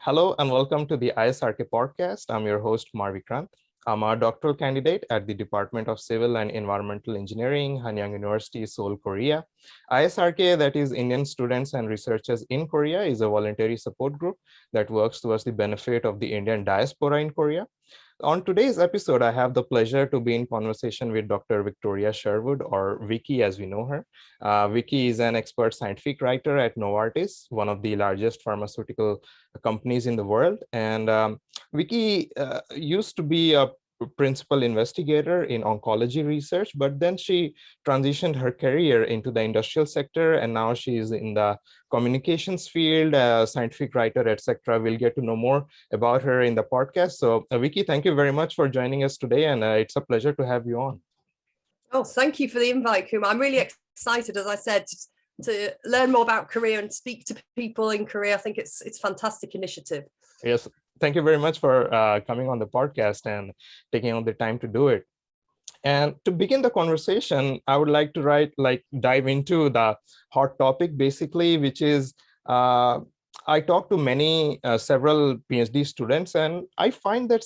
Hello and welcome to the ISRK podcast. I'm your host, Kumar Vikrant. I'm a doctoral candidate at the Department of Civil and Environmental Engineering, Hanyang University, Seoul, Korea. ISRK, that is Indian Students and Researchers in Korea, is a voluntary support group that works towards the benefit of the Indian diaspora in Korea. On today's episode, I have the pleasure to be in conversation with Dr. Victoria Sherwood, or Vicky as we know her. Vicky is an expert scientific writer at Novartis, one of the largest pharmaceutical companies in the world. And Vicky used to be a principal investigator in oncology research, but then she transitioned her career into the industrial sector, and now she is in the communications field, scientific writer, etc. We'll get to know more about her in the podcast. So, Vicky, thank you very much for joining us today, and it's a pleasure to have you on. Oh, thank you for the invite, Kumar. I'm really excited, as I said, to learn more about Korea and speak to people in Korea. I think it's a fantastic initiative. Yes, thank you very much for coming on the podcast and taking on the time to do it. And to begin the conversation, I would like to dive into the hot topic, basically, which is I talked to several PhD students, and I find that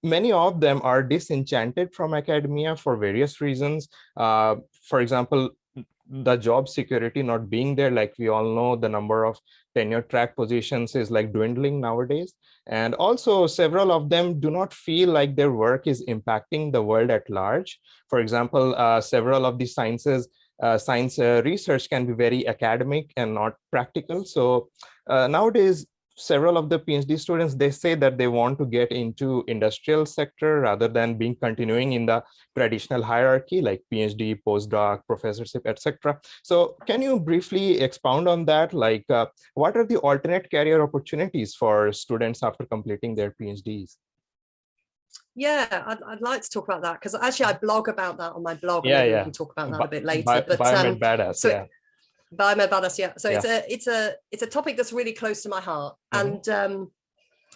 many of them are disenchanted from academia for various reasons. For example, the job security not being there. Like we all know, the number of tenure track positions is like dwindling nowadays. And also several of them do not feel like their work is impacting the world at large. For example, several of the science research can be very academic and not practical. So nowadays, several of the PhD students, they say that they want to get into industrial sector rather than continuing in the traditional hierarchy like PhD, postdoc, professorship, etc. So can you briefly expound on that? Like what are the alternate career opportunities for students after completing their PhDs? Yeah, I'd like to talk about that because actually I blog about that on my blog. Yeah, maybe yeah. we can talk about that a bit later. Biomed Badass, so, yeah. Biomed Badass, yeah. So yeah. it's a topic that's really close to my heart, and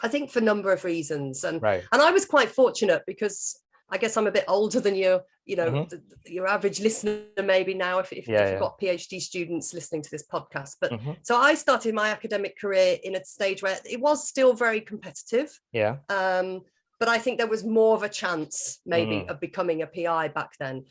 I think for a number of reasons. And I was quite fortunate because I guess I'm a bit older than your average listener maybe now if you've got PhD students listening to this podcast. But so I started my academic career in a stage where it was still very competitive. Yeah. But I think there was more of a chance maybe of becoming a PI back then.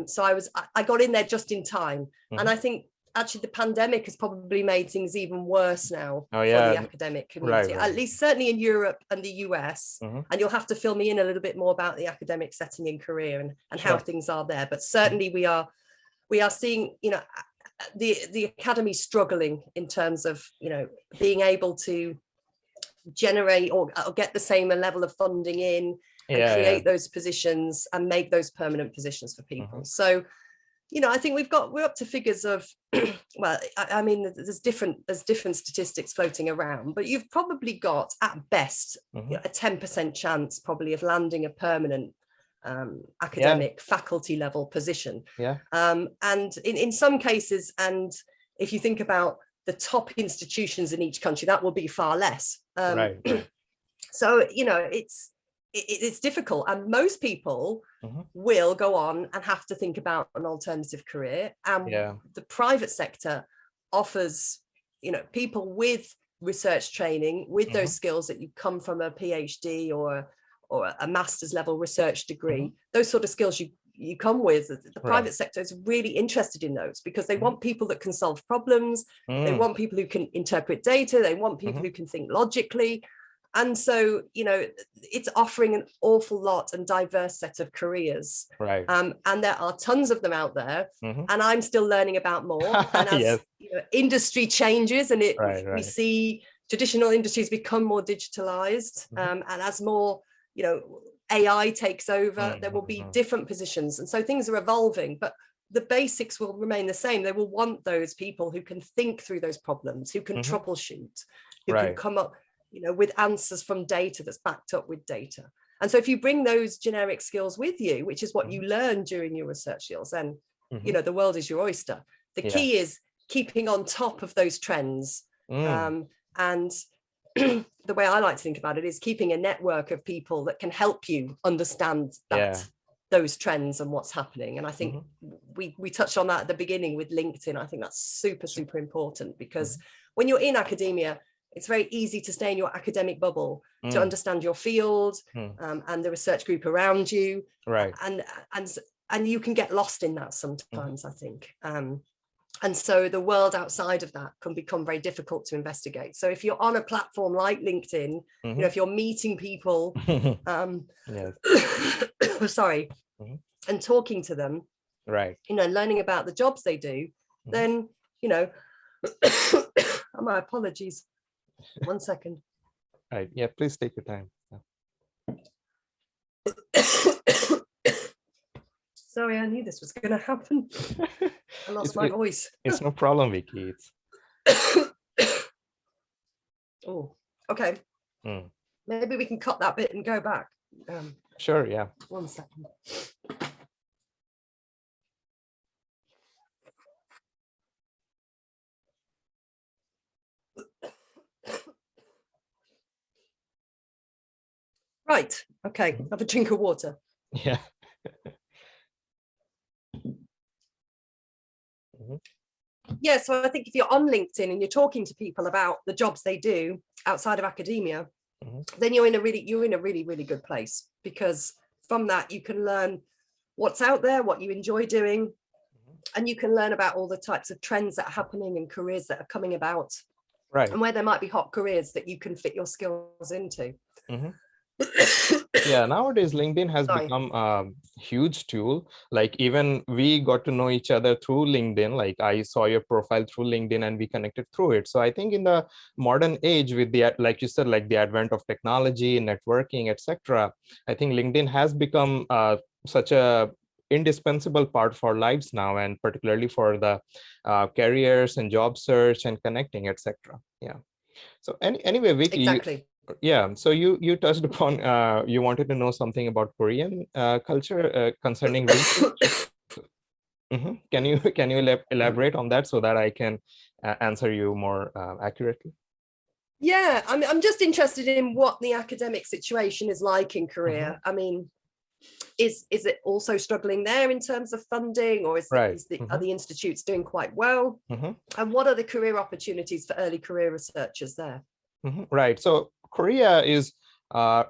So I got in there just in time. And I think actually the pandemic has probably made things even worse now for the academic community, at least certainly in Europe and the US. And you'll have to fill me in a little bit more about the academic setting in Korea and how things are there. But certainly we are seeing, the academy struggling in terms of, being able to generate or get the same level of funding in and create those positions and make those permanent positions for people. So, I think we're up to figures of, well, I mean, there's different statistics floating around, but you've probably got at best a 10% chance probably of landing a permanent academic faculty level position. And in some cases, and if you think about the top institutions in each country, that will be far less. So, it's difficult, and most people will go on and have to think about an alternative career. And the private sector offers, people with research training, with those skills that you come from a PhD or a master's level research degree, those sort of skills you come with. The private sector is really interested in those because they want people that can solve problems. They want people who can interpret data. They want people who can think logically. And so, it's offering an awful lot and diverse set of careers. And there are tons of them out there. And I'm still learning about more. And as industry changes and we see traditional industries become more digitalized, and as more, AI takes over, there will be different positions. And so things are evolving, but the basics will remain the same. They will want those people who can think through those problems, who can troubleshoot, who can come up with answers from data that's backed up with data. And so if you bring those generic skills with you, which is what you learn during your research skills, then, the world is your oyster. The key is keeping on top of those trends. And the way I like to think about it is keeping a network of people that can help you understand those trends and what's happening. And I think we touched on that at the beginning with LinkedIn. I think that's super, super important because when you're in academia, it's very easy to stay in your academic bubble, to understand your field and the research group around you. Right. And you can get lost in that sometimes, I think. And so the world outside of that can become very difficult to investigate. So if you're on a platform like LinkedIn, you know, if you're meeting people, sorry, and talking to them, right, you know, learning about the jobs they do, then, you know, my apologies. 1 second. Right. Yeah, please take your time. Sorry, I knew this was going to happen. I lost my voice. It's no problem, Vicky. Oh, okay. Maybe we can cut that bit and go back. Sure, yeah. 1 second. Right. Okay. Have a drink of water. Yeah. Yeah. So I think if you're on LinkedIn and you're talking to people about the jobs they do outside of academia, then you're in a really good place, because from that you can learn what's out there, what you enjoy doing, and you can learn about all the types of trends that are happening and careers that are coming about, right, and where there might be hot careers that you can fit your skills into. Yeah, nowadays LinkedIn has become a huge tool. Like, even we got to know each other through LinkedIn. Like, I saw your profile through LinkedIn and we connected through it. So I think in the modern age, with the, like you said, like the advent of technology, networking, etc., I think LinkedIn has become such a indispensable part of our lives now, and particularly for the careers and job search and connecting, etc. Yeah. So anyway, Vicky, exactly. Yeah, so you touched upon, you wanted to know something about Korean culture concerning research. Can you elaborate on that so that I can answer you more accurately? Yeah, I'm just interested in what the academic situation is like in Korea. I mean, is it also struggling there in terms of funding, or are the institutes doing quite well? And what are the career opportunities for early career researchers there? Right. So Korea is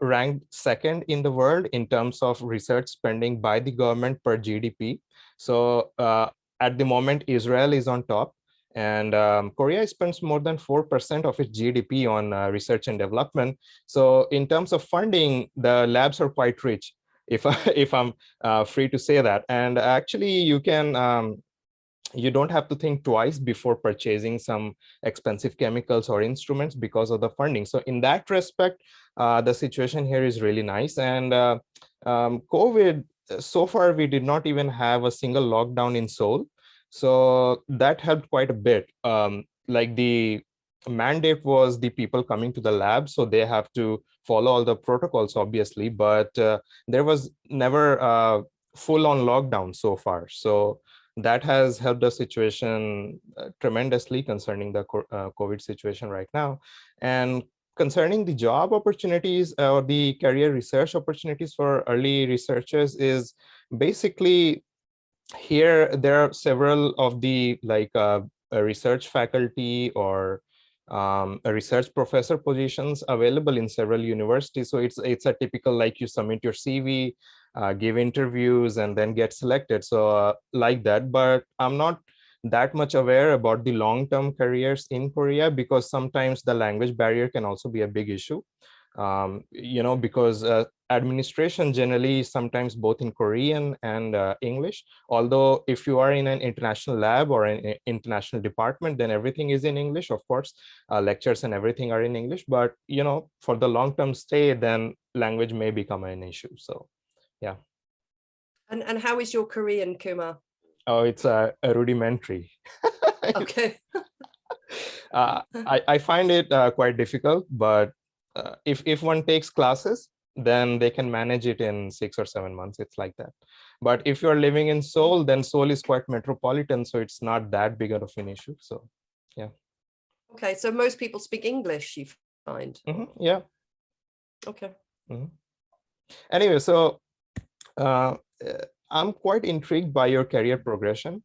ranked second in the world in terms of research spending by the government per GDP. So at the moment, Israel is on top, and Korea spends more than 4% of its GDP on research and development. So in terms of funding, the labs are quite rich, if I'm free to say that. And actually, you don't have to think twice before purchasing some expensive chemicals or instruments because of the funding. So in that respect, the situation here is really nice. And COVID, so far, we did not even have a single lockdown in Seoul. So that helped quite a bit. Like, the mandate was the people coming to the lab, so they have to follow all the protocols, obviously, but there was never full-on lockdown so far. So that has helped the situation tremendously concerning the COVID situation right now. And concerning the job opportunities or the career research opportunities for early researchers, is basically, here there are several of the a research faculty or a research professor positions available in several universities. So it's a typical, like, you submit your CV, give interviews, and then get selected. So like that. But I'm not that much aware about the long-term careers in Korea, because sometimes the language barrier can also be a big issue. Because administration generally sometimes both in Korean and English. Although if you are in an international lab or an international department, then everything is in English, of course. Lectures and everything are in English. But, for the long-term stay, then language may become an issue. So, yeah. And how is your Korean, Kumar? Oh, it's rudimentary. Okay. I find it quite difficult, but if one takes classes, then they can manage it in 6 or 7 months. It's like that. But if you're living in Seoul, then Seoul is quite metropolitan, so it's not that big of an issue. So, yeah. Okay, so most people speak English, you find? Yeah. Okay. Anyway, so I'm quite intrigued by your career progression.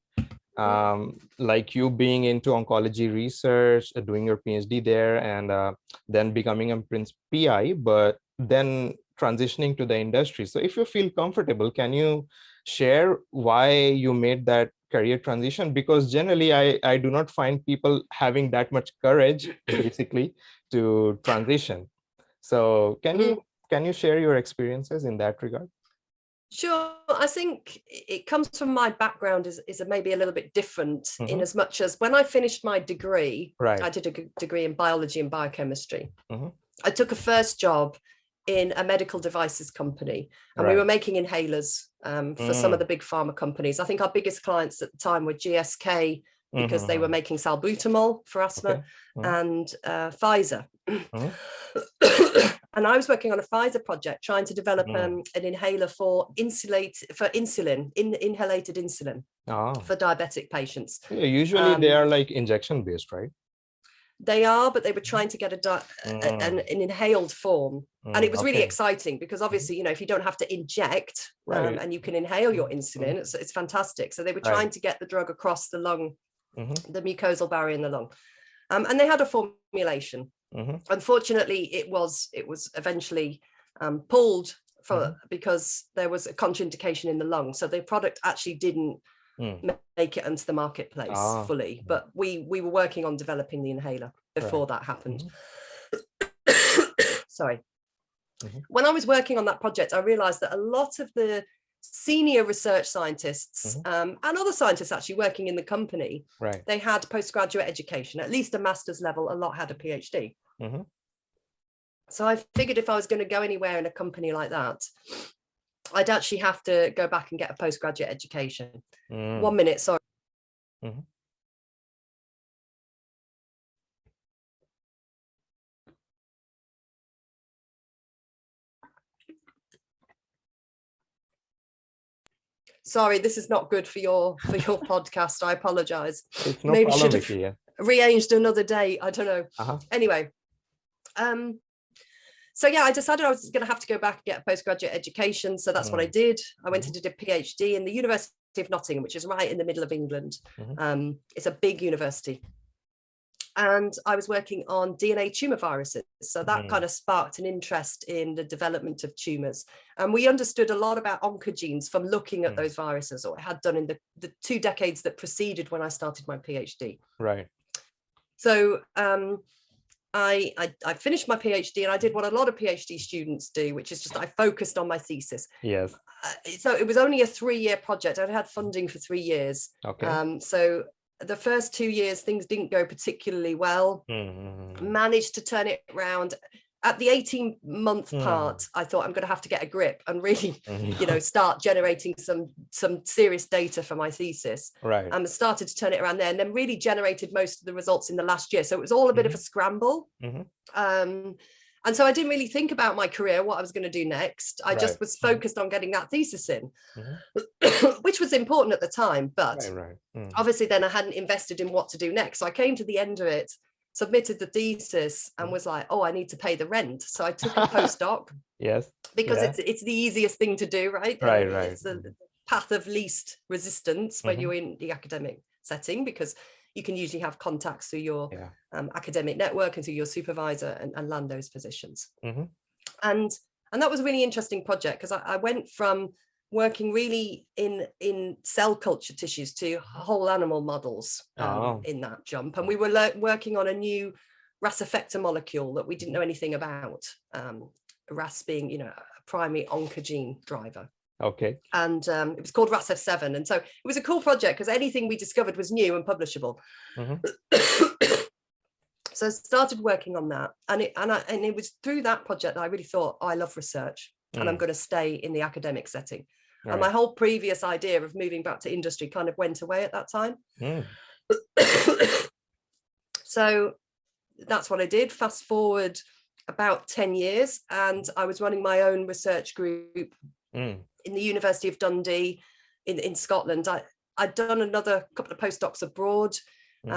like you being into oncology research, doing your PhD there, and then becoming a PI, but then transitioning to the industry. So if you feel comfortable, can you share why you made that career transition? Because generally I do not find people having that much courage basically to transition. So can you share your experiences in that regard? Sure. I think it comes from my background is maybe a little bit different in as much as when I finished my degree, I did a degree in biology and biochemistry. I took a first job in a medical devices company, and we were making inhalers for some of the big pharma companies. I think our biggest clients at the time were GSK, because they were making salbutamol for asthma, and Pfizer. And I was working on a Pfizer project trying to develop an inhaler for insulin, inhalated insulin for diabetic patients. Yeah, usually they are like injection based, right? They are, but they were trying to get an inhaled form. And it was really exciting because obviously, you know, if you don't have to inject and you can inhale your insulin, it's fantastic. So they were trying to get the drug across the lung, the mucosal barrier in the lung. And they had a formulation. Unfortunately, it was eventually pulled because there was a contraindication in the lung. So the product actually didn't make it into the marketplace fully. But we were working on developing the inhaler before that happened. Sorry. When I was working on that project, I realized that a lot of the senior research scientists and other scientists actually working in the company, they had postgraduate education, at least a master's level. A lot had a PhD. So I figured if I was going to go anywhere in a company like that, I'd actually have to go back and get a postgraduate education. 1 minute, sorry. Sorry, this is not good for your podcast. I apologize. It's no Maybe problem, should have Vicky, rearranged another day. I don't know. Anyway, so yeah, I decided I was going to have to go back and get a postgraduate education. So that's what I did. I went and did a PhD in the University of Nottingham, which is right in the middle of England. It's a big university. And I was working on DNA tumor viruses. So that kind of sparked an interest in the development of tumors. And we understood a lot about oncogenes from looking at those viruses, or I had done in the 2 decades that preceded when I started my PhD. So I finished my PhD and I did what a lot of PhD students do, which is just I focused on my thesis. So it was only a 3-year project. I had funding for 3 years. So the first 2 years, things didn't go particularly well. Managed to turn it around. At the 18-month part, I thought I'm going to have to get a grip and really, you know, start generating some serious data for my thesis. And started to turn it around there, and then really generated most of the results in the last year. So it was all a bit of a scramble. And so I didn't really think about my career, what I was going to do next. I just was focused on getting that thesis in, which was important at the time. But obviously then I hadn't invested in what to do next. So I came to the end of it, submitted the thesis, and was like, oh, I need to pay the rent. So I took a postdoc. Because it's the easiest thing to do, right? It's the path of least resistance when you're in the academic setting, because you can usually have contacts through your academic network and through your supervisor and land those positions. And that was a really interesting project, because I went from working really in cell culture tissues to whole animal models in that jump. And we were working on a new RAS effector molecule that we didn't know anything about, RAS being, you know, a primary oncogene driver. And it was called RASF7. And so it was a cool project because anything we discovered was new and publishable. So I started working on that. And it was through that project that I really thought, oh, I love research and I'm going to stay in the academic setting. And my whole previous idea of moving back to industry kind of went away at that time. So that's what I did. Fast forward about 10 years, and I was running my own research group in the University of Dundee in Scotland. I'd done another couple of postdocs abroad,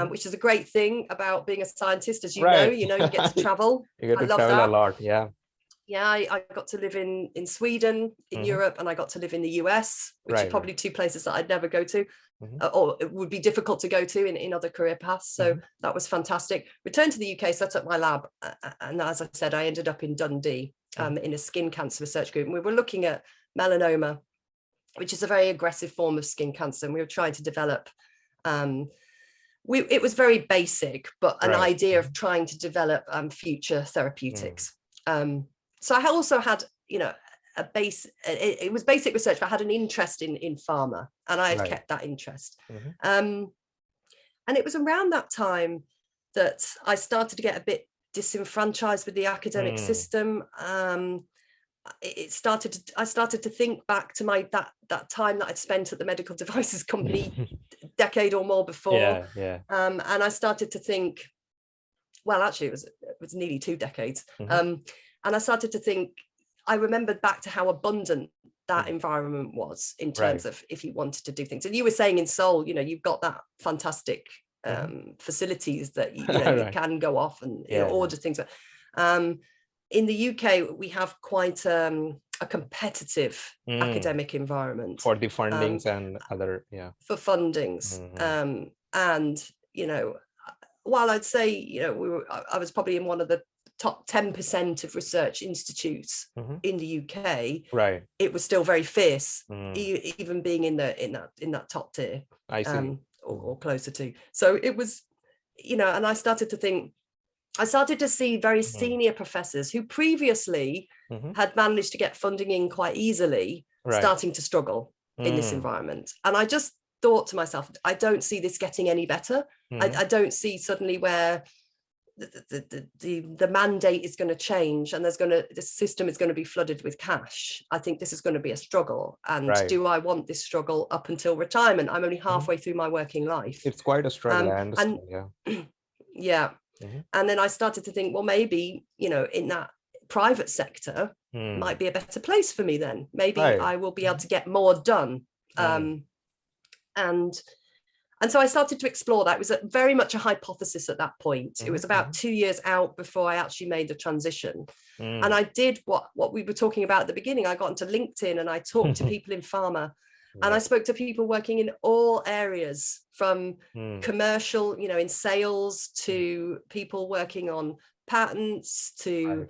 which is a great thing about being a scientist, as you know, you get to travel. You get to travel a lot, Yeah, I got to live in Sweden, in Europe, and I got to live in the US, which are probably two places that I'd never go to, or it would be difficult to go to in other career paths. So that was fantastic. Returned to the UK, set up my lab, and as I said, I ended up in Dundee in a skin cancer research group. And we were looking at melanoma, which is a very aggressive form of skin cancer, and we were trying to develop. It was very basic, but an idea of trying to develop future therapeutics. So I also had, a base. It was basic research, but I had an interest in pharma, and I had kept that interest. And it was around that time that I started to get a bit disenfranchised with the academic system. I started to think back to that time that I'd spent at the medical devices company a decade or more before. And I started to think, well, actually it was nearly 2 decades. And I started to think, I remembered back to how abundant that environment was in terms of if you wanted to do things. And you were saying in Seoul, you've got that fantastic facilities that you can go off and order things. In the UK, we have quite a competitive academic environment for the fundings and other for fundings. And while I'd say I was probably in one of the top 10% of research institutes in the UK, it was still very fierce, even being in that top tier. I see. Or closer to. So it was, and I started to see very senior professors who previously had managed to get funding in quite easily, starting to struggle in this environment. And I just thought to myself, I don't see this getting any better. I don't see suddenly where the mandate is going to change and the system is going to be flooded with cash. I think this is going to be a struggle. And do I want this struggle up until retirement? I'm only halfway through my working life. It's quite a struggle, I understand. And then I started to think, well, maybe, in that private sector might be a better place for me then. Maybe I will be able to get more done. And so I started to explore that. It was very much a hypothesis at that point. It was about 2 years out before I actually made the transition. And I did what we were talking about at the beginning. I got into LinkedIn and I talked to people in pharma. And I spoke to people working in all areas, from commercial, in sales, to people working on patents, to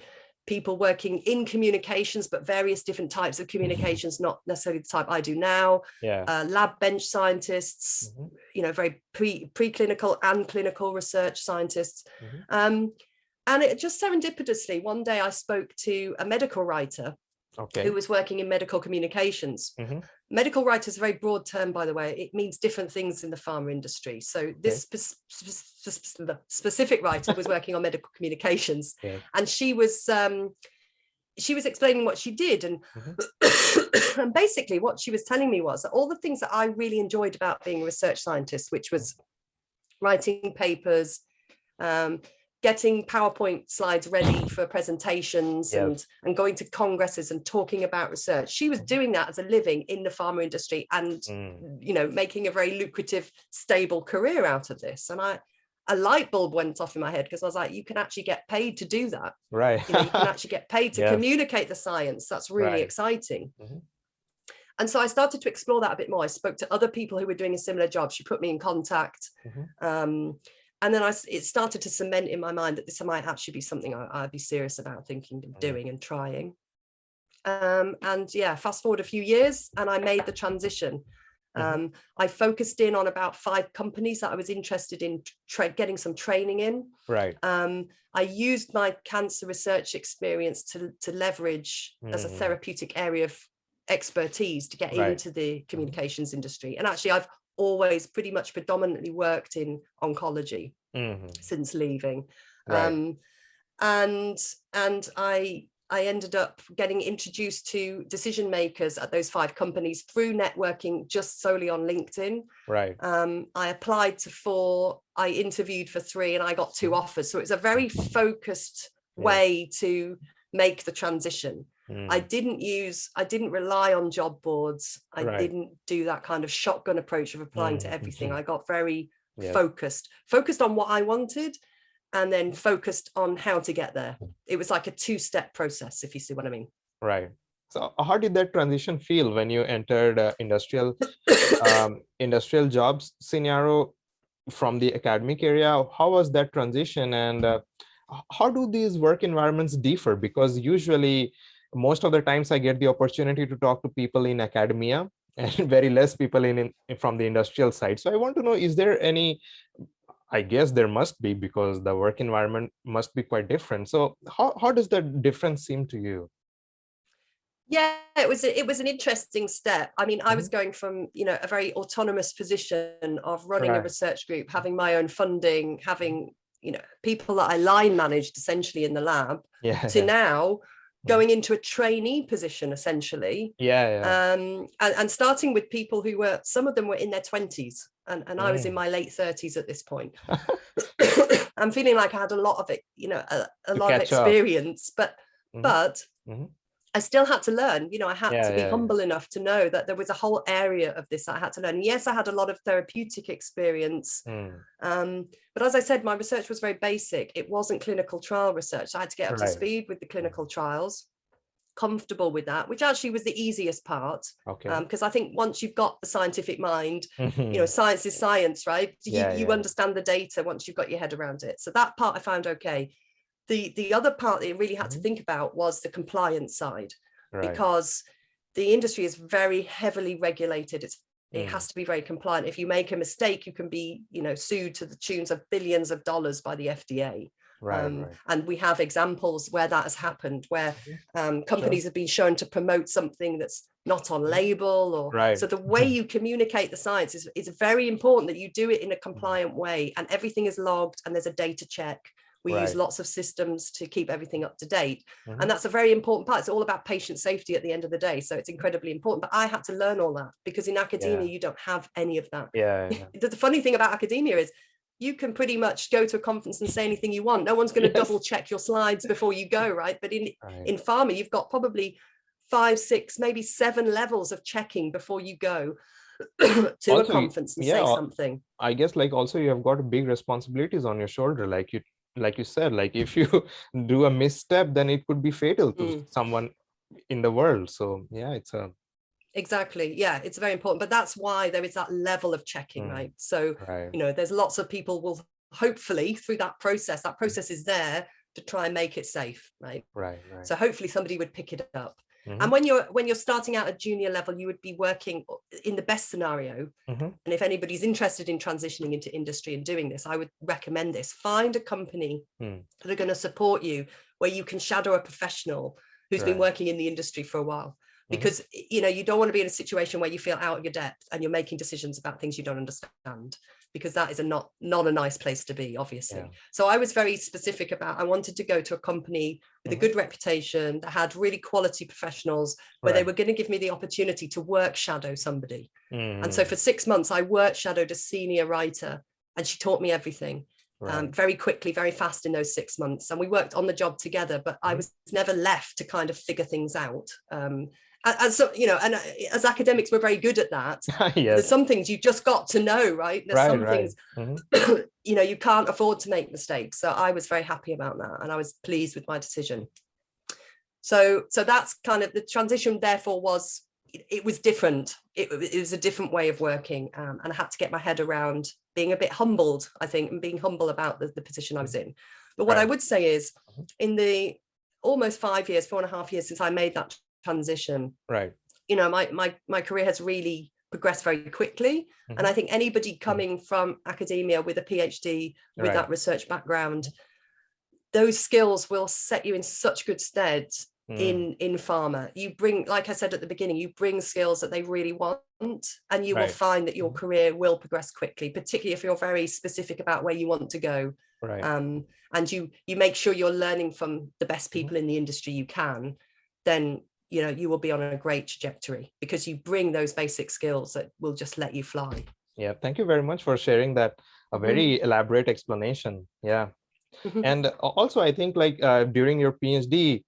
people working in communications, but various different types of communications, not necessarily the type I do now. Lab bench scientists, very preclinical and clinical research scientists. And it just serendipitously, one day I spoke to a medical writer who was working in medical communications. Medical writer is a very broad term, by the way. It means different things in the pharma industry. So this specific writer was working on medical communications, and she was explaining what she did, and and basically what she was telling me was that all the things that I really enjoyed about being a research scientist, which was writing papers, getting PowerPoint slides ready for presentations, and going to congresses and talking about research. She was doing that as a living in the pharma industry and, making a very lucrative, stable career out of this. And a light bulb went off in my head, because I was like, you can actually get paid to do that. You can actually get paid to communicate the science. That's really exciting. And so I started to explore that a bit more. I spoke to other people who were doing a similar job. She put me in contact. And then it started to cement in my mind that this might actually be something I'd be serious about thinking of doing and trying. And fast forward a few years and I made the transition. I focused in on about 5 companies that I was interested in getting some training in. I used my cancer research experience to leverage as a therapeutic area of expertise to get into the communications industry. And actually, I've always pretty much predominantly worked in oncology since leaving. And I ended up getting introduced to decision makers at those 5 companies through networking, just solely on LinkedIn. I applied to 4, I interviewed for 3, and I got 2 offers. So it's a very focused way to make the transition. I didn't rely on job boards. I didn't do that kind of shotgun approach of applying to everything. I got very focused on what I wanted, and then focused on how to get there. It was like a two-step process, if you see what I mean. Right. So how did that transition feel when you entered industrial jobs scenario from the academic area? How was that transition, and how do these work environments differ? Because usually, most of the times I get the opportunity to talk to people in academia and very less people from the industrial side. So I want to know, is there any, I guess there must be, because the work environment must be quite different. So how does that difference seem to you? Yeah, it was an interesting step. I mean, I was going from, a very autonomous position of running a research group, having my own funding, having, people that I line managed essentially in the lab, to now going into a trainee position essentially. And starting with people who were, some of them were in their 20s, and I was in my late 30s at this point. I'm feeling like I had a lot of it, a lot of experience, but I still had to learn. I had to be humble enough to know that there was a whole area of this I had to learn. And yes, I had a lot of therapeutic experience. But as I said, my research was very basic. It wasn't clinical trial research. I had to get up to speed with the clinical trials, comfortable with that, which actually was the easiest part. Because I think once you've got the scientific mind, science is science, right? You understand the data once you've got your head around it. So that part I found okay. The other part that you really had to think about was the compliance side, because the industry is very heavily regulated. It has to be very compliant. If you make a mistake, you can be, sued to the tunes of billions of dollars by the FDA. And we have examples where that has happened, where companies have been shown to promote something that's not on label, or so the way you communicate the science is very important, that you do it in a compliant way, and everything is logged and there's a data check. We use lots of systems to keep everything up to date. And that's a very important part. It's all about patient safety at the end of the day. So it's incredibly important. But I had to learn all that, because in academia, you don't have any of that. The funny thing about academia is you can pretty much go to a conference and say anything you want. No one's going to double check your slides before you go, right? But in pharma, you've got probably 5, 6, maybe 7 levels of checking before you go to a conference and say something. I guess also you have got big responsibilities on your shoulder. Like you said, if you do a misstep, then it could be fatal to someone in the world. So it's a exactly, it's very important. But that's why there is that level of checking, right? So there's lots of people will hopefully through that process is there to try and make it safe, right? So hopefully somebody would pick it up. And when you're starting out at junior level, you would be working in the best scenario. And if anybody's interested in transitioning into industry and doing this, I would recommend this. Find a company that are going to support you, where you can shadow a professional who's been working in the industry for a while. Because you don't want to be in a situation where you feel out of your depth and you're making decisions about things you don't understand, because that is not a nice place to be, obviously. So I was very specific about, I wanted to go to a company with a good reputation, that had really quality professionals, where they were going to give me the opportunity to work shadow somebody. And so for 6 months I work shadowed a senior writer, and she taught me everything. Very quickly, very fast in those 6 months, and we worked on the job together, but I was never left to kind of figure things out. And so, and as academics, we're very good at that. There's some things you just got to know, right? There's some things, you can't afford to make mistakes. So I was very happy about that, and I was pleased with my decision. So that's kind of the transition. Therefore, it was different. It was a different way of working, and I had to get my head around being a bit humbled, I think, and being humble about the position I was in. But what I would say is, in the almost 5 years, 4.5 years since I made that transition, my career has really progressed very quickly. And I think anybody coming from academia with a PhD, with that research background, those skills will set you in such good stead in pharma. You bring, like I said at the beginning, you bring skills that they really want, and you will find that your career will progress quickly, particularly if you're very specific about where you want to go. And you make sure you're learning from the best people in the industry you can, then you will be on a great trajectory, because you bring those basic skills that will just let you fly. Thank you very much for sharing that, a very elaborate explanation. And also, I think during your PhD,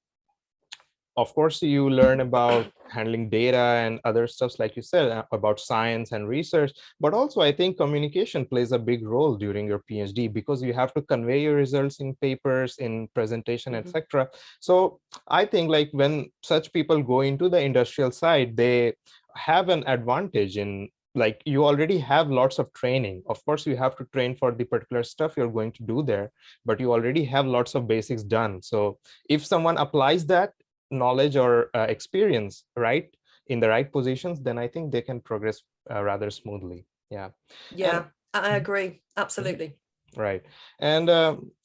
of course, you learn about handling data and other stuff, like you said, about science and research. But also, I think communication plays a big role during your PhD, because you have to convey your results in papers, in presentation, etc. So I think like when such people go into the industrial side, they have an advantage in, like, you already have lots of training. Of course, you have to train for the particular stuff you're going to do there, but you already have lots of basics done. So if someone applies that knowledge or experience right in the right positions, then I think they can progress rather smoothly. Yeah. Yeah, I agree. Absolutely. Right. And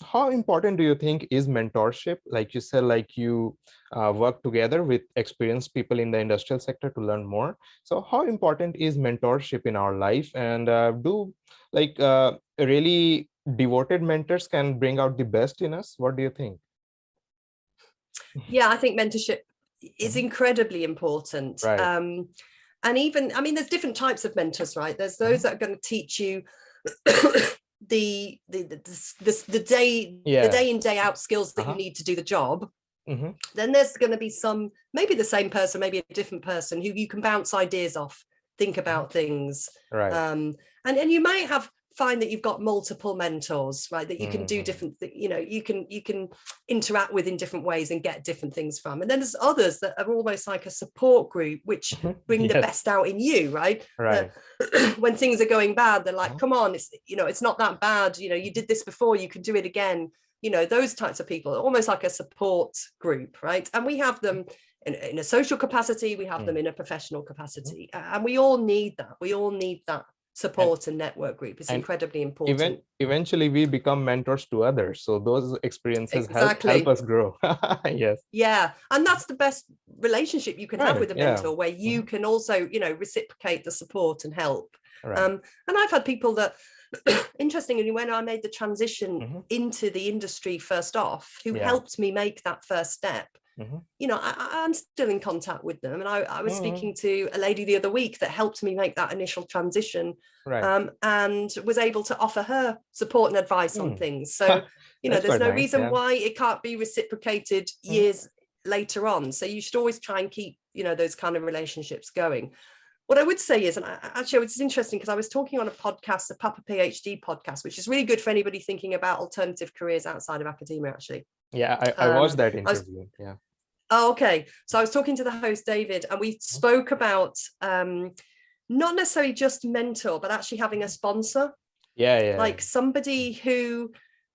how important do you think is mentorship? Like you said, like you work together with experienced people in the industrial sector to learn more. So how important is mentorship in our life? And do like really devoted mentors can bring out the best in us? What do you think? Yeah, I think mentorship is incredibly important. Right. And even, I mean, there's different types of mentors, right? There's those that are going to teach you the day in, day out skills that you need to do the job. Then there's going to be some, maybe the same person, maybe a different person who you can bounce ideas off, think about things. Right. And you might find that you've got multiple mentors, right, that you can do different, you can interact with in different ways and get different things from. And then there's others that are almost like a support group, which bring the best out in you, right? When things are going bad, they're like, come on, it's not that bad, you did this before, you can do it again. Those types of people, almost like a support group, right? And we have them in a social capacity, we have them in a professional capacity, and we all need that support and network group. Is incredibly important. Eventually we become mentors to others, so those experiences help us grow. Yes. Yeah, and that's the best relationship you can have with a mentor, where you can also reciprocate the support and help. And I've had people that interestingly, when I made the transition into the industry first off, who helped me make that first step. I'm still in contact with them, and I was speaking to a lady the other week that helped me make that initial transition, and was able to offer her support and advice on things. So there's no reason why it can't be reciprocated years later on. So you should always try and keep those kind of relationships going. What I would say is, and actually it's interesting because I was talking on a podcast, the Papa PhD podcast, which is really good for anybody thinking about alternative careers outside of academia, actually. Yeah, I watched that interview. Oh, okay. So I was talking to the host, David, and we spoke about not necessarily just mentor, but actually having a sponsor. Like somebody who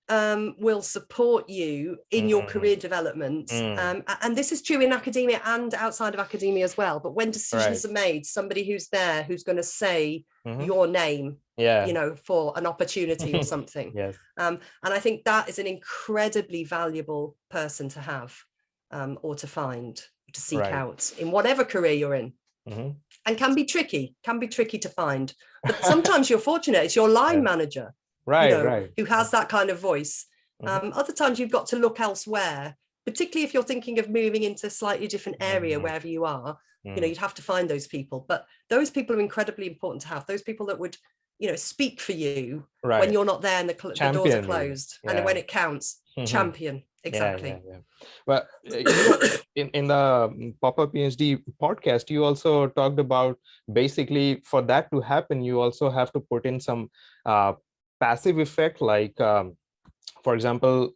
will support you in your career development. And this is true in academia and outside of academia as well. But when decisions are made, somebody who's there, who's going to say your name, for an opportunity or something. And I think that is an incredibly valuable person to have, or to find, to seek out in whatever career you're in. And can be tricky to find. But sometimes you're fortunate, it's your line manager. Who has that kind of voice. Other times you've got to look elsewhere, particularly if you're thinking of moving into a slightly different area wherever you are. You'd have to find those people, but those people are incredibly important to have. Those people that would speak for you when you're not there and the doors are closed, and when it counts. Champion. Exactly. But in the Papa PhD podcast, you also talked about basically for that to happen, you also have to put in some passive effect, like for example,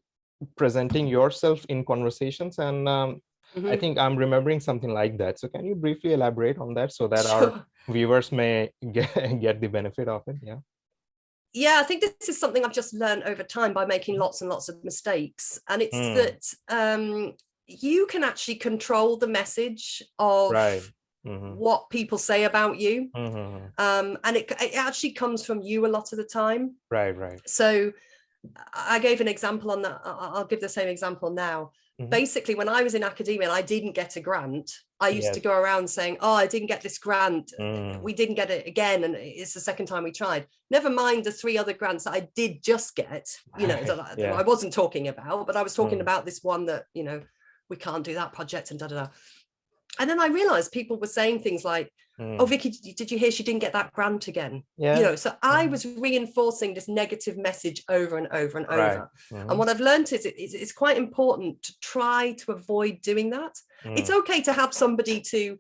presenting yourself in conversations, and I think I'm remembering something like that. So can you briefly elaborate on that so that our viewers may get the benefit of it? Yeah, I think this is something I've just learned over time by making lots and lots of mistakes. And it's that you can actually control the message of what people say about you. And it actually comes from you a lot of the time. So I gave an example on that. I'll give the same example now. Basically, when I was in academia and I didn't get a grant, I used to go around saying, oh, I didn't get this grant. We didn't get it again. And it's the second time we tried. Never mind the 3 other grants that I did just get, that I wasn't talking about, but I was talking about this one that, we can't do that project and da-da-da. And then I realized people were saying things like, oh, Vicky, did you hear she didn't get that grant again? Yeah. So I was reinforcing this negative message over and over and over. And what I've learned is it's quite important to try to avoid doing that. It's okay to have somebody to,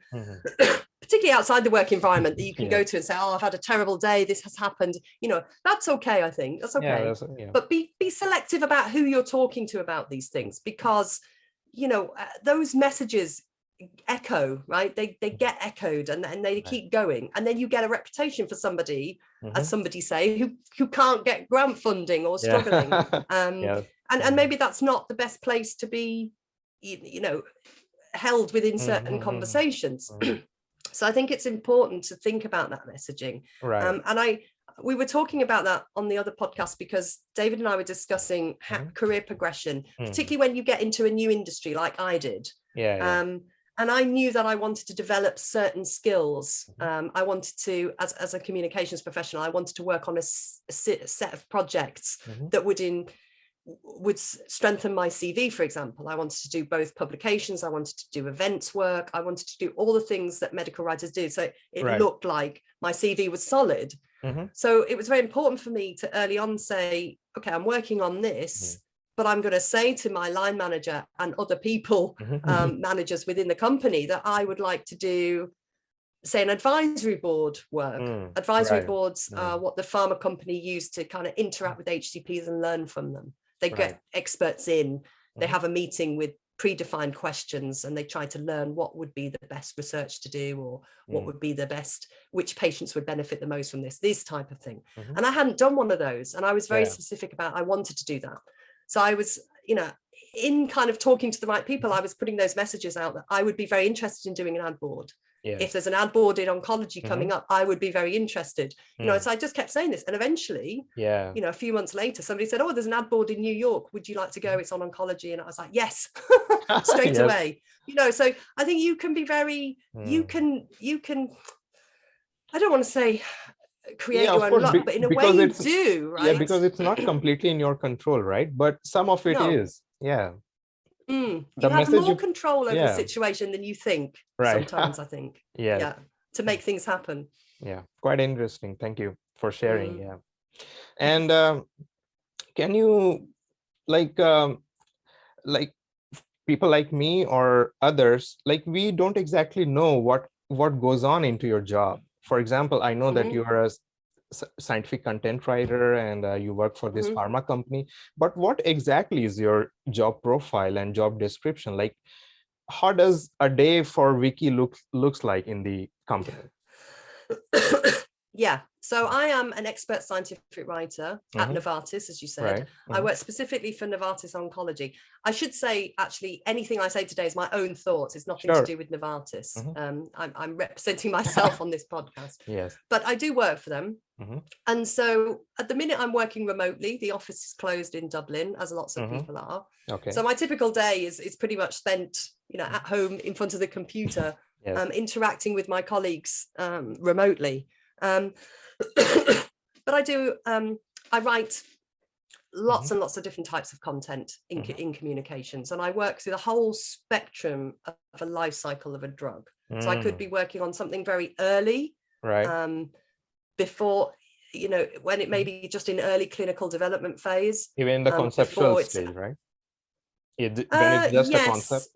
particularly outside the work environment, that you can go to and say, oh, I've had a terrible day, this has happened. That's okay, I think. That's okay. But be selective about who you're talking to about these things, because, those messages echo, right? They get echoed and they keep going, and then you get a reputation for somebody, as somebody say, who can't get grant funding or struggling. And maybe that's not the best place to be, held within certain conversations. So I think it's important to think about that messaging. And we were talking about that on the other podcast, because David and I were discussing career progression, particularly when you get into a new industry like I did. And I knew that I wanted to develop certain skills. I wanted to, as a communications professional, I wanted to work on a set of projects that would strengthen my CV, for example. I wanted to do both publications. I wanted to do events work. I wanted to do all the things that medical writers do. So it looked like my CV was solid. So it was very important for me to early on say, okay, I'm working on this, but I'm going to say to my line manager and other people, managers within the company, that I would like to do, say, an advisory board work. Advisory boards are what the pharma company use to kind of interact with HCPs and learn from them. They get experts in, they have a meeting with predefined questions, and they try to learn what would be the best research to do, or what would be the best, which patients would benefit the most from this type of thing. And I hadn't done one of those, and I was very specific about I wanted to do that. So I was, in kind of talking to the right people, I was putting those messages out that I would be very interested in doing an ad board. If there's an ad board in oncology coming up, I would be very interested. So I just kept saying this, and eventually, a few months later, somebody said, oh, there's an ad board in New York, would you like to go? It's on oncology. And I was like, yes, straight away. So I think you can be very, you can, I don't want to say create your own luck, but in a way you do, right? Yeah, because it's not completely in your control, right? But some of it is. You have more control over the situation than you think sometimes, I think. To make things happen. Quite interesting. Thank you for sharing. And can you, like people like me or others, like, we don't exactly know what goes on into your job. For example, I know that you are a scientific content writer and you work for this pharma company, but what exactly is your job profile and job description? Like, how does a day for Vicky looks like in the company? So I am an expert scientific writer at Novartis, as you said. I work specifically for Novartis Oncology. I should say, actually, anything I say today is my own thoughts. It's nothing to do with Novartis. I'm representing myself on this podcast. But I do work for them. And so at the minute I'm working remotely. The office is closed in Dublin, as lots of people are. So my typical day is pretty much spent, at home in front of the computer, interacting with my colleagues remotely. But I do, I write lots and lots of different types of content in communications, and I work through the whole spectrum of a life cycle of a drug. So I could be working on something very early, before, when it may be just in early clinical development phase. Even in the conceptual stage, right? When it's just a concept?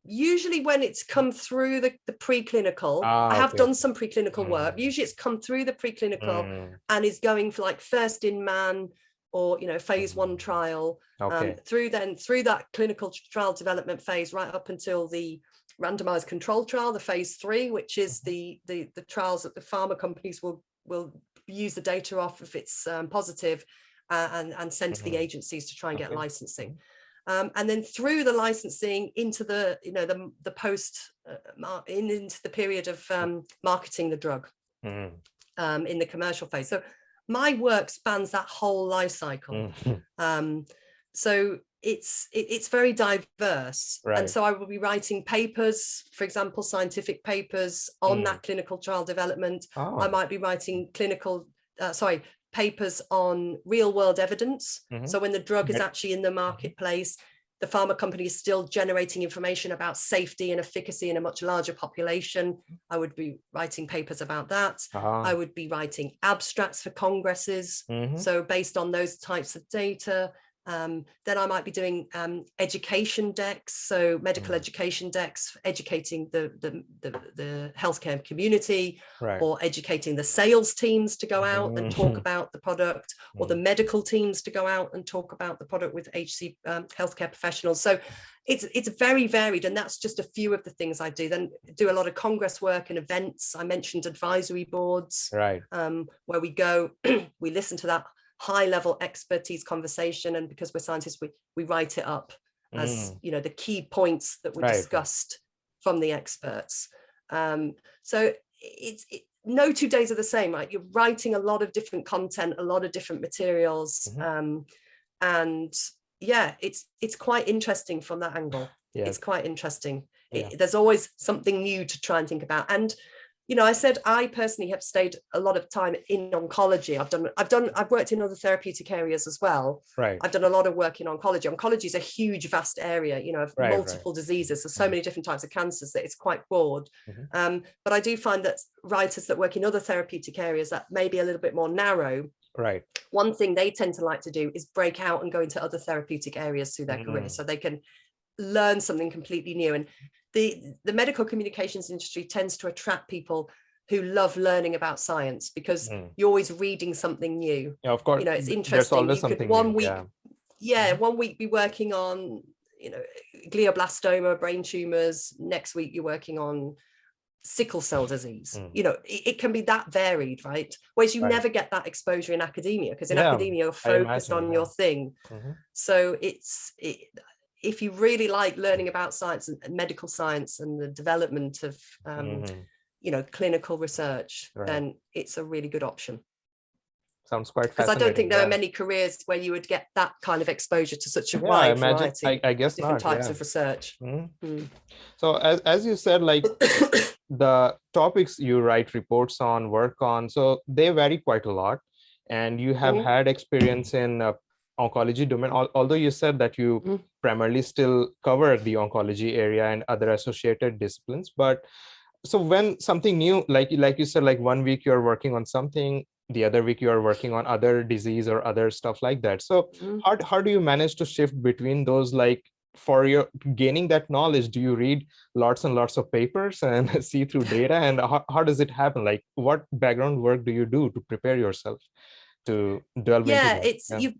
Usually when it's come through the preclinical, I have done some preclinical work. Usually it's come through the preclinical and is going for like first in man or, phase 1 trial, through that clinical trial development phase, right up until the randomized control trial, the phase 3, which is the trials that the pharma companies will use the data off if it's positive, and send to the agencies to try and get licensing. And then through the licensing into the post into the period of marketing the drug in the commercial phase. So my work spans that whole life cycle. So it's very diverse, and so I will be writing papers, for example, scientific papers on that clinical trial development. I might be writing papers on real world evidence. So when the drug is actually in the marketplace, the pharma company is still generating information about safety and efficacy in a much larger population, I would be writing papers about that. I would be writing abstracts for congresses. So based on those types of data, then I might be doing education decks, so medical education decks, educating the healthcare community, or educating the sales teams to go out and talk about the product, or the medical teams to go out and talk about the product with healthcare professionals. So it's very varied, and that's just a few of the things I do. Then do a lot of congress work and events. I mentioned advisory boards, where we go, we listen to that high level expertise conversation, and because we're scientists, we write it up as the key points that were discussed from the experts. So no 2 days are the same, right? You're writing a lot of different content, a lot of different materials, and yeah, it's quite interesting from that angle. It's quite interesting. There's always something new to try and think about. And I said I personally have stayed a lot of time in oncology. I've worked in other therapeutic areas as well. I've done a lot of work in oncology. Oncology is a huge, vast area, of multiple diseases. There's so many different types of cancers that it's quite broad. But I do find that writers that work in other therapeutic areas that may be a little bit more narrow, one thing they tend to like to do is break out and go into other therapeutic areas through their career, so they can learn something completely new. And the medical communications industry tends to attract people who love learning about science, because you're always reading something new. Of course, it's interesting. You could one week be working on glioblastoma, brain tumors. Next week you're working on sickle cell disease. It can be that varied, right? Whereas you never get that exposure in academia, because in academia you're focused on your thing. So if you really like learning about science and medical science and the development of clinical research, then it's a really good option. Sounds quite fascinating. Because I don't think there are many careers where you would get that kind of exposure to such a wide variety I guess of different not, types of research. So as you said, like the topics you write reports on, work on, so they vary quite a lot, and you have had experience in oncology domain, although you said that you primarily still cover the oncology area and other associated disciplines. But so when something new, like you said, like 1 week you're working on something, the other week you're working on other disease or other stuff like that. So how do you manage to shift between those? Like, for your gaining that knowledge, do you read lots and lots of papers and see through data? And how does it happen? Like, what background work do you do to prepare yourself to delve into that?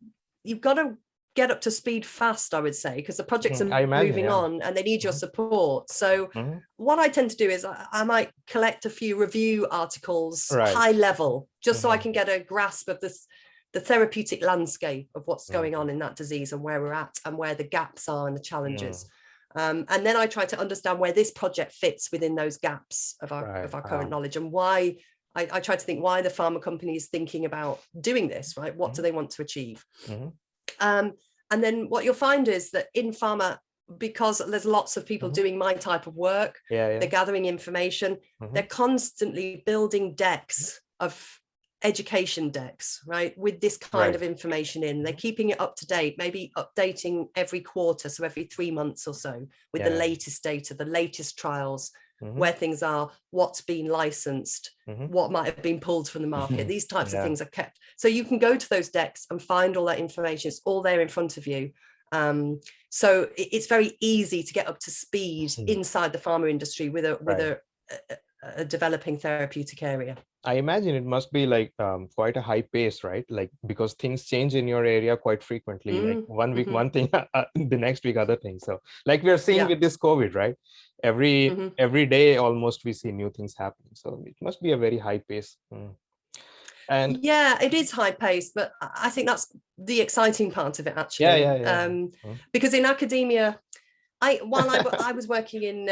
You've got to get up to speed fast, I would say, because the projects are moving on and they need your support. So what I tend to do is I might collect a few review articles, high level, just so I can get a grasp of the therapeutic landscape of what's going on in that disease and where we're at and where the gaps are and the challenges. And then I try to understand where this project fits within those gaps of our current knowledge, and why I try to think why the pharma company is thinking about doing this, right? What do they want to achieve? And then what you'll find is that in pharma, because there's lots of people doing my type of work, they're gathering information, they're constantly building decks of education decks, right, with this kind of information in. They're keeping it up to date, maybe updating every quarter, so every 3 months or so, with the latest data, the latest trials, where things are, what's been licensed, what might have been pulled from the market. These types of things are kept. So you can go to those decks and find all that information. It's all there in front of you. So it's very easy to get up to speed inside the pharma industry with a developing therapeutic area. I imagine it must be like quite a high pace, right? Like, because things change in your area quite frequently. Like 1 week, one thing, the next week, other things. So like we're seeing with this COVID, right? Every day almost we see new things happening. So it must be a very high pace. And yeah, it is high paced, but I think that's the exciting part of it, actually. Because in academia, while I was working in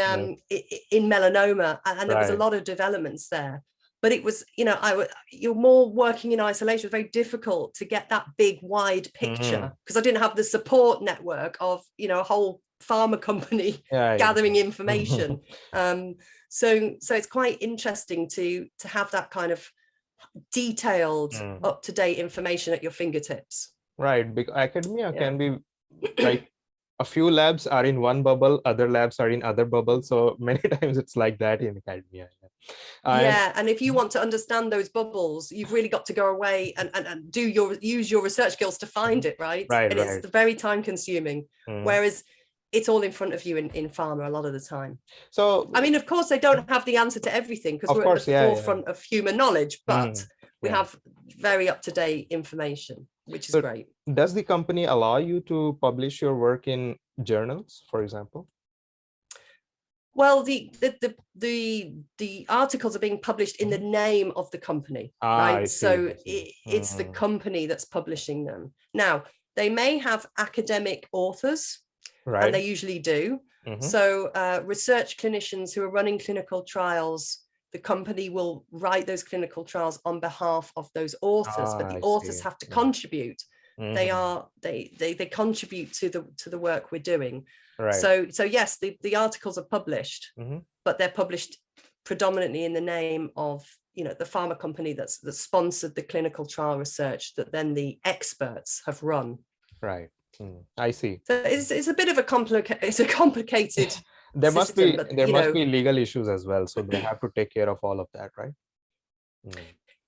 melanoma, and there was a lot of developments there, but it was, you're more working in isolation. It was very difficult to get that big, wide picture, because I didn't have the support network of, a whole pharma company gathering information. So it's quite interesting to have that kind of detailed, up-to-date information at your fingertips. Right, because academia can be like a few labs are in one bubble, other labs are in other bubbles. So many times it's like that in academia. And if you want to understand those bubbles, you've really got to go away and use your research skills to find it, right? Right, and it's very time consuming. Whereas it's all in front of you in pharma a lot of the time. So I mean, of course, they don't have the answer to everything because we're at the forefront of human knowledge, but we have very up-to-date information, which is great. Does the company allow you to publish your work in journals, for example? Well, the articles are being published in the name of the company, right? So it's the company that's publishing them. Now, they may have academic authors, and they usually do. So research clinicians who are running clinical trials, the company will write those clinical trials on behalf of those authors, but the authors have to contribute. They contribute to the work we're doing. So yes, the articles are published, but they're published predominantly in the name of the pharma company that's sponsored the clinical trial research that then the experts have run. Right. I see. So it's a bit of a complicated. There must be legal issues as well, so they have to take care of all of that, right?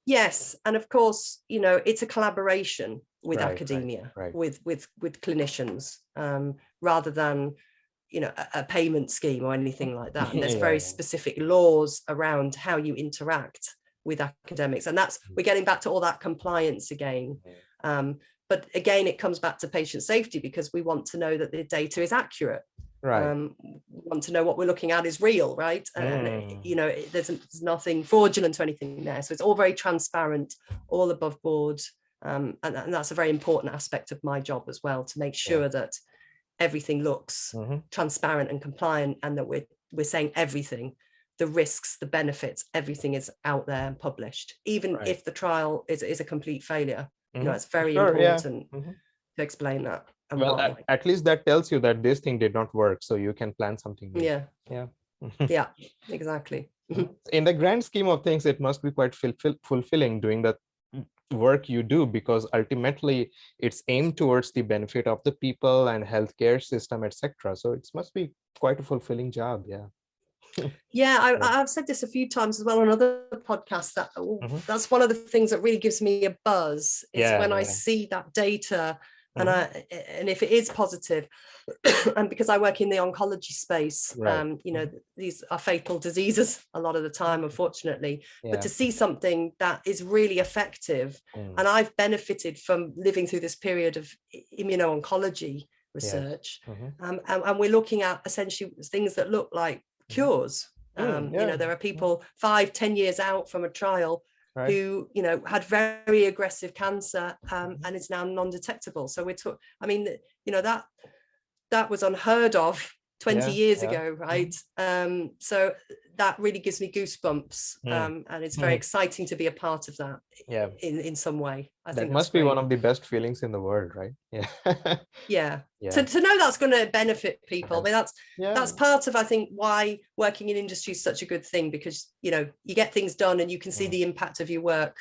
Yes, and of course, it's a collaboration with academia, with clinicians, rather than a payment scheme or anything like that. And there's very specific laws around how you interact with academics, and we're getting back to all that compliance again. But again, it comes back to patient safety, because we want to know that the data is accurate. We want to know what we're looking at is real, right? And there's nothing fraudulent or anything there. So it's all very transparent, all above board. And that's a very important aspect of my job as well, to make sure that everything looks transparent and compliant, and that we're saying everything, the risks, the benefits, everything is out there and published, even if the trial is a complete failure. It's very important to explain that. Well, at least that tells you that this thing did not work, so you can plan something new. Yeah, exactly. In the grand scheme of things, it must be quite fulfilling doing the work you do, because ultimately it's aimed towards the benefit of the people and healthcare system, etc. So it must be quite a fulfilling job. I've said this a few times as well on other podcasts, that that's one of the things that really gives me a buzz, is when I see that data. And if it is positive, and because I work in the oncology space, these are fatal diseases a lot of the time, unfortunately, but to see something that is really effective, and I've benefited from living through this period of immuno-oncology research, and we're looking at essentially things that look like cures. There are people 5-10 years out from a trial who had very aggressive cancer, and is now non-detectable. So that was unheard of 20 years ago, right? So that really gives me goosebumps, and it's very exciting to be a part of that in some way. I think that must be one of the best feelings in the world, right? To know that's going to benefit people. I mean, that's part of, I think, why working in industry is such a good thing, because you get things done and you can see the impact of your work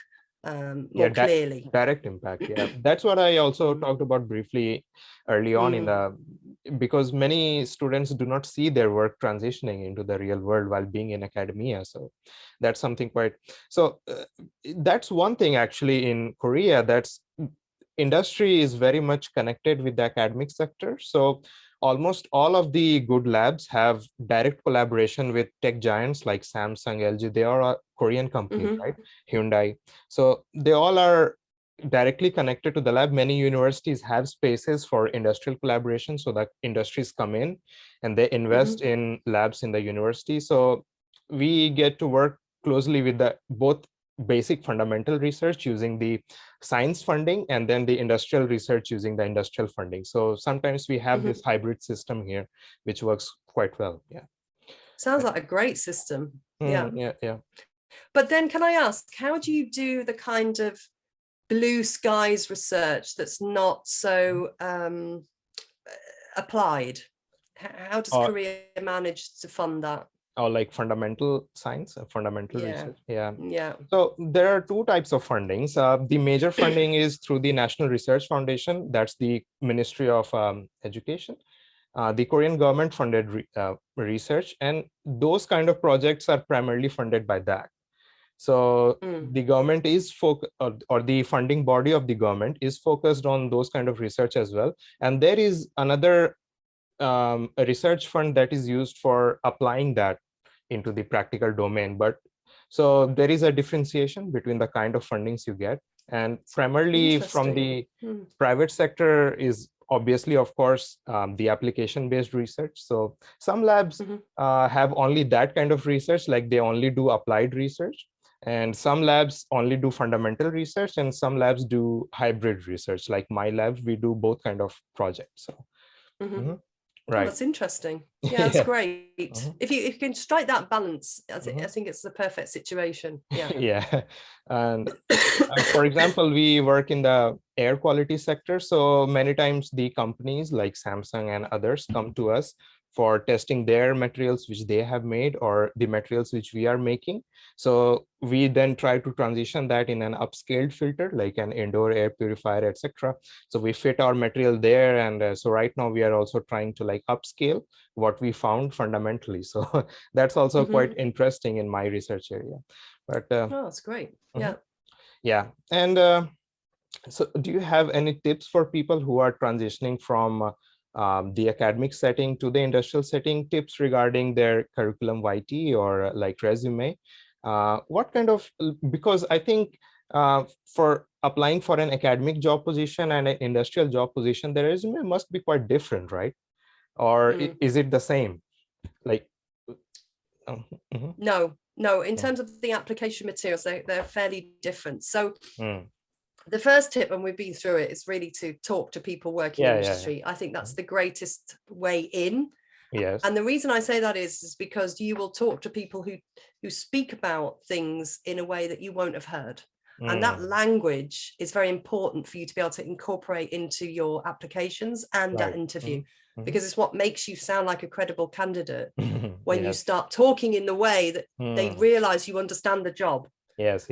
more clearly. Direct impact. That's what I also talked about briefly early on because many students do not see their work transitioning into the real world while being in academia. So that's something that's one thing actually in Korea, that's industry is very much connected with the academic sector. So almost all of the good labs have direct collaboration with tech giants like Samsung, LG. They are Korean companies, right? Hyundai. So they all are directly connected to the lab. Many universities have spaces for industrial collaboration, so that industries come in and they invest in labs in the university. So we get to work closely with both basic fundamental research using the science funding, and then the industrial research using the industrial funding. So sometimes we have this hybrid system here, which works quite well. Sounds like a great system. Yeah. But then can I ask, how do you do the kind of blue skies research that's not so applied? How does Korea manage to fund that? Or like fundamental science, fundamental research. So there are two types of fundings. The major funding is through the National Research Foundation. That's the Ministry of Education. the Korean government funded research, and those kind of projects are primarily funded by that. So the government is or the funding body of the government is focused on those kind of research as well. And there is another a research fund that is used for applying that into the practical domain. But so there is a differentiation between the kind of fundings you get, and primarily from the private sector is obviously, of course, the application-based research. So some labs have only that kind of research, like they only do applied research. And some labs only do fundamental research, and some labs do hybrid research. Like my lab, we do both kind of projects. So, right. Oh, that's interesting. Yeah, that's great. If you can strike that balance, I think it's the perfect situation. Yeah. Yeah. And for example, we work in the air quality sector. So many times the companies like Samsung and others come to us for testing their materials which they have made, or the materials which we are making. So we then try to transition that in an upscaled filter, like an indoor air purifier, etc. So we fit our material there. And so right now we are also trying to like upscale what we found fundamentally. So that's also quite interesting in my research area. But oh, that's great. Yeah. Yeah. And so do you have any tips for people who are transitioning from the academic setting to the industrial setting, tips regarding their curriculum vitae or like resume? What kind of, because I think for applying for an academic job position and an industrial job position, the resume must be quite different, right? Or is it the same? Like, no, in terms of the application materials, they're fairly different. So the first tip, and we've been through it, is really to talk to people working in industry. I think that's the greatest way in. Yes. And the reason I say that is because you will talk to people who speak about things in a way that you won't have heard. And that language is very important for you to be able to incorporate into your applications and that interview, because it's what makes you sound like a credible candidate when you start talking in the way that they realize you understand the job. Yes.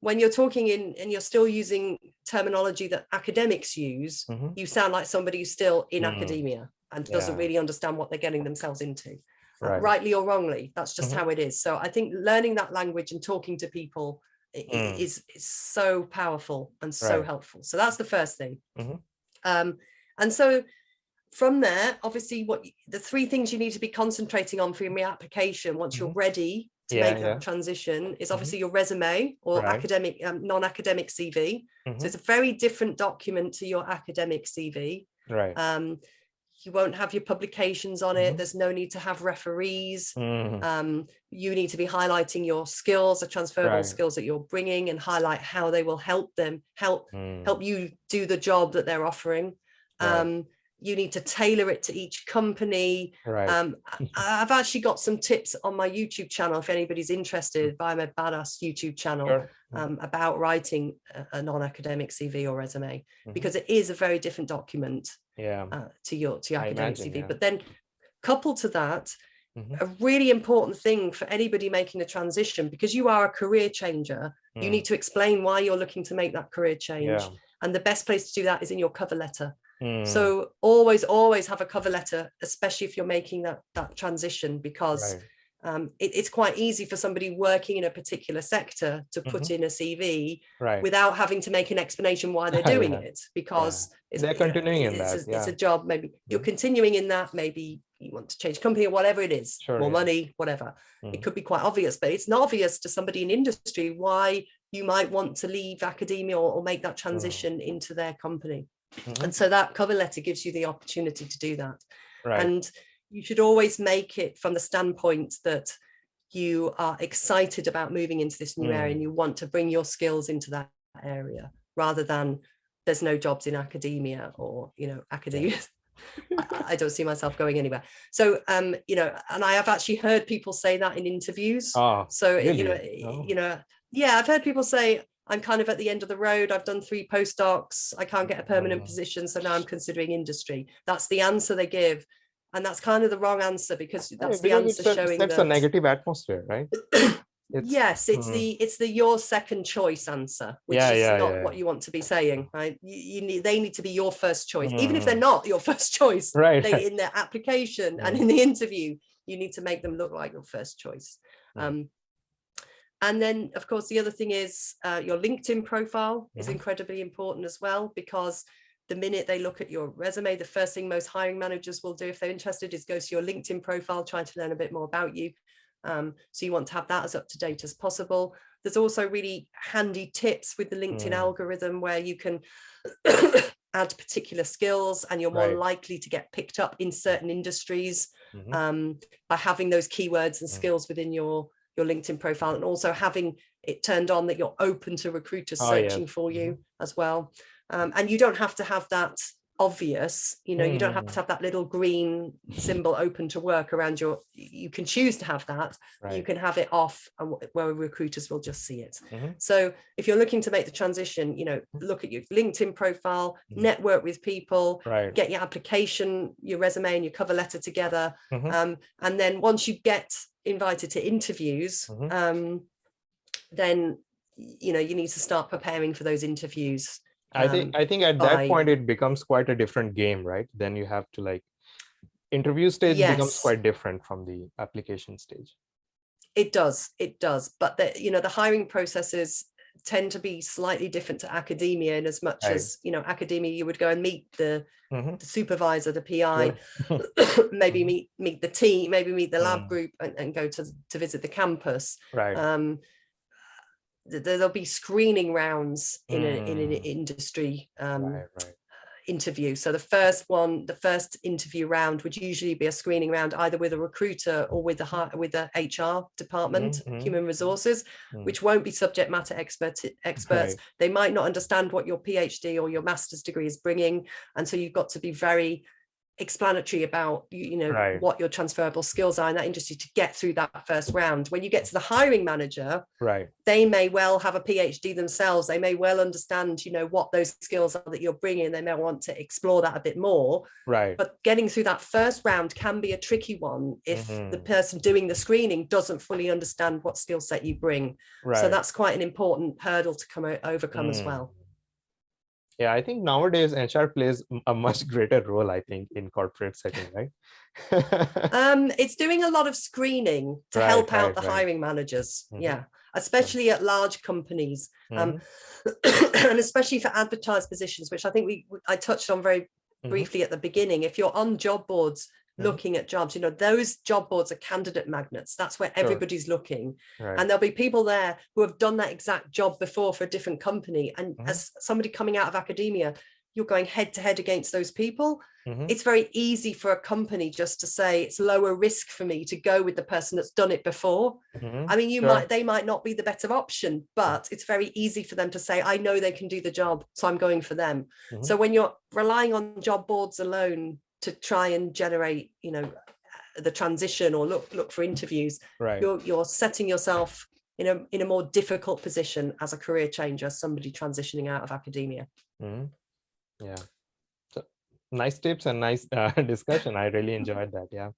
When you're talking and you're still using terminology that academics use, you sound like somebody who's still in academia and doesn't really understand what they're getting themselves into, rightly or wrongly. That's just how it is. So I think learning that language and talking to people is so powerful and so helpful. So that's the first thing. And so from there, obviously, the three things you need to be concentrating on for your application once you're ready to make that transition is obviously your resume or academic, non-academic CV. So it's a very different document to your academic CV. You won't have your publications on it. There's no need to have referees. You need to be highlighting your skills, the transferable skills that you're bringing, and highlight how they will help you do the job that they're offering. You need to tailor it to each company. I've actually got some tips on my YouTube channel if anybody's interested, by my Badass YouTube channel, about writing a non-academic CV or resume, because it is a very different document to your academic CV. But then coupled to that, a really important thing for anybody making a transition, because you are a career changer, you need to explain why you're looking to make that career change. And the best place to do that is in your cover letter. So always have a cover letter, especially if you're making that transition, because it's quite easy for somebody working in a particular sector to put in a CV without having to make an explanation why they're doing it, because they're continuing in that. It's a job. Maybe you're continuing in that. Maybe you want to change company or whatever it is, more money, whatever. It could be quite obvious, but it's not obvious to somebody in industry why you might want to leave academia or make that transition into their company. And so that cover letter gives you the opportunity to do that. And you should always make it from the standpoint that you are excited about moving into this new area and you want to bring your skills into that area, rather than there's no jobs in academia, or, academia. I don't see myself going anywhere. So, and I have actually heard people say that in interviews. So, really? I've heard people say, I'm kind of at the end of the road. I've done 3 postdocs. I can't get a permanent position. So now I'm considering industry. That's the answer they give. And that's kind of the wrong answer, because that's the answer showing that's a negative atmosphere, right? Yes, it's the your second choice answer, which is not what you want to be saying, right? They need to be your first choice, even if they're not your first choice. Right. In their application and in the interview, you need to make them look like your first choice. And then, of course, the other thing is your LinkedIn profile is incredibly important as well, because the minute they look at your resume, the first thing most hiring managers will do if they're interested is go to your LinkedIn profile, trying to learn a bit more about you. So you want to have that as up to date as possible. There's also really handy tips with the LinkedIn algorithm where you can add particular skills, and you're more likely to get picked up in certain industries by having those keywords and skills within your LinkedIn profile, and also having it turned on that you're open to recruiters searching for you as well. And you don't have to have that obvious, you don't have to have that little green symbol open to work around you can choose to have that. You can have it off, and where recruiters will just see it. So if you're looking to make the transition, look at your LinkedIn profile, network with people, get your application, your resume and your cover letter together. And then once you get invited to interviews, then you need to start preparing for those interviews. I think at that point it becomes quite a different game, right? Then you have to interview stage becomes quite different from the application stage. It does. But the hiring processes tend to be slightly different to academia, in as much as academia, you would go and meet the supervisor, the PI, maybe meet the team, maybe meet the lab group, and go to visit the campus. There'll be screening rounds in an industry interview. So the first interview round would usually be a screening round, either with a recruiter or with the HR department, human resources, which won't be subject matter experts. They might not understand what your PhD or your master's degree is bringing, and so you've got to be very explanatory about what your transferable skills are in that industry to get through that first round. When you get to the hiring manager, they may well have a PhD themselves. They may well understand what those skills are that you're bringing. They may want to explore that a bit more, but getting through that first round can be a tricky one if the person doing the screening doesn't fully understand what skill set you bring. So that's quite an important hurdle to overcome as well. Yeah, I think nowadays HR plays a much greater role, I think, in corporate setting, right? It's doing a lot of screening to help out the hiring managers. Especially at large companies, and especially for advertised positions, which I think I touched on very briefly at the beginning. If you're on job boards looking at jobs, those job boards are candidate magnets. That's where everybody's looking, and there'll be people there who have done that exact job before for a different company, and as somebody coming out of academia, you're going head to head against those people. It's very easy for a company just to say it's lower risk for me to go with the person that's done it before. I mean, they might not be the better option, but it's very easy for them to say, I know they can do the job, so I'm going for them. So when you're relying on job boards alone to try and generate, the transition or look for interviews, you're setting yourself in a more difficult position as a career changer, somebody transitioning out of academia. Yeah. So nice tips and nice discussion. I really enjoyed that. Yeah.